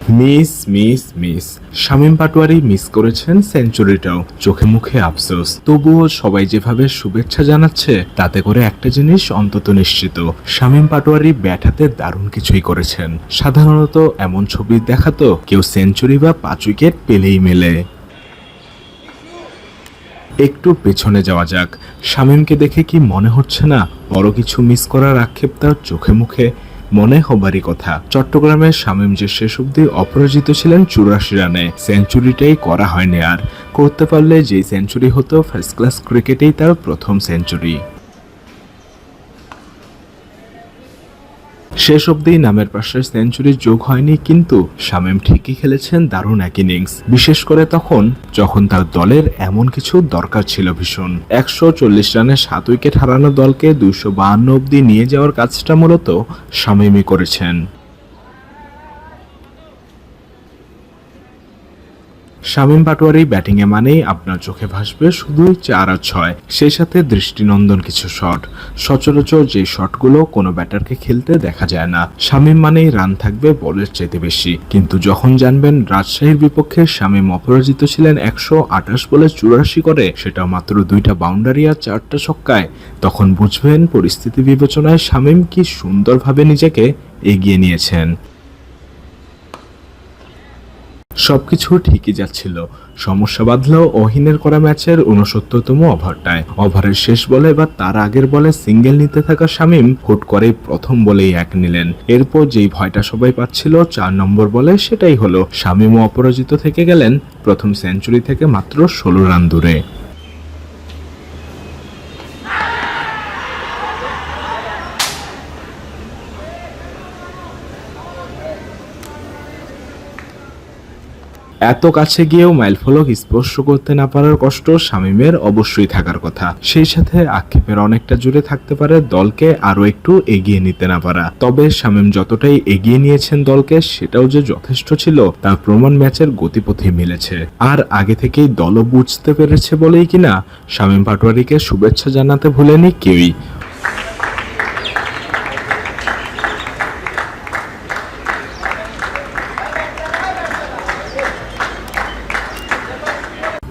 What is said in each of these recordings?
Miss miss miss Shamim Patwari miss করেছেন সেঞ্চুরিটাও, চোখে মুখে আফসোস। তবুও সবাই যেভাবে শুভেচ্ছা জানাচ্ছে তাতে করে একটা জিনিস অন্তত নিশ্চিত, শামীম পাটোয়ারি ব্যাট হাতে দারুণ কিছুই করেছেন। সাধারণত এমন ছবি দেখাতো কেউ সেঞ্চুরি বা 5 উইকেট পেলেই মেলে। একটু পেছনে যাওয়া যাক, শামীমকে দেখে কি মনে হচ্ছে না বড় কিছু মিস করার আক্ষেপ তার চোখে মুখে? মনে হবারই কথা। চট্টগ্রামের শামীম যে শেষ অবধি অপরাজিত ছিলেন 84 রানে, সেঞ্চুরিটাই করা হয়নি আর। করতে পারলে যেই সেঞ্চুরি হতো ফার্স্ট ক্লাস ক্রিকেটেই তার প্রথম সেঞ্চুরি। শেষ অবধি নামের পাশে সেঞ্চুরি যোগ হয়নি, কিন্তু শামীম ঠিকই খেলেছেন দারুণ এক ইনিংস, বিশেষ করে তখন যখন তার দলের এমন কিছু দরকার ছিল ভীষণ। 140 রানে 7 উইকেট হারানো দলকে 252 অবধি নিয়ে যাওয়ার কাজটা মূলত শামীমই করেছেন। শামীম পাটোয়ারি ব্যাটিংয়ে মানেই আপনার চোখে ভাসবে শুধুই 4 আর 6, সেই সাথে দৃষ্টিনন্দন কিছু শট। সচরাচর যে শটগুলো কোনো ব্যাটারকে খেলতে দেখা যায় না। শামীম মানেই রান থাকবে বলের চাইতে বেশি, কিন্তু যখন জানবেন রাজশাহীর বিপক্ষে শামীম অপরাজিত ছিলেন 128 বলে 84 করে, সেটা মাত্র 2টা বাউন্ডারি আর 4টা ছক্কায়, তখন বুঝবেন পরিস্থিতি বিবেচনায় শামীম কি সুন্দরভাবে নিজেকে এগিয়ে নিয়েছেন। সবকিছু ঠিকই যাচ্ছিল, সমস্যা বাঁধল অহিনের করা ম্যাচের 69তম ওভারটায়। ওভারের শেষ বলে বা তার আগের বলে সিঙ্গেল নিতে থাকা শামীম হুট করে প্রথম বলেই 1 নিলেন। এরপর যেই ভয়টা সবাই পাচ্ছিল 4 নম্বর বলে, সেটাই হলো। শামীমও অপরাজিত থেকে গেলেন প্রথম সেঞ্চুরি থেকে মাত্র 16 রান দূরে। এত কাছে গিয়েও মাইলফলক স্পর্শ করতে না পারার কষ্ট শামীমের অবশ্যই থাকার কথা। সেই সাথে আক্ষেপের অনেকটা জুড়ে থাকতে পারে দলকে আরো একটু এগিয়ে নিতে না পারা। তবে শামীম যতটাই এগিয়ে নিয়েছেন দলকে, সেটাও যে যথেষ্ট ছিল তার প্রমাণ ম্যাচের গতিপথে মিলেছে। আর আগে থেকেই দলও বুঝতে পেরেছে বলেই কিনা শামীম পাটোয়ারিকে শুভেচ্ছা জানাতে ভুলেনি কেউই।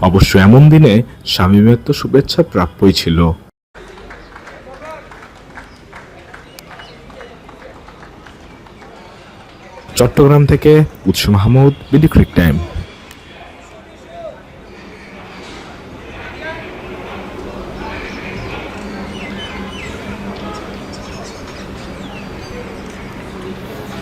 অবশ্য এমন দিনে শামীমের তো শুভেচ্ছা প্রাপ্যই ছিল। চট্টগ্রাম থেকে উৎস মাহমুদ, বিডি ক্রিক টাইম।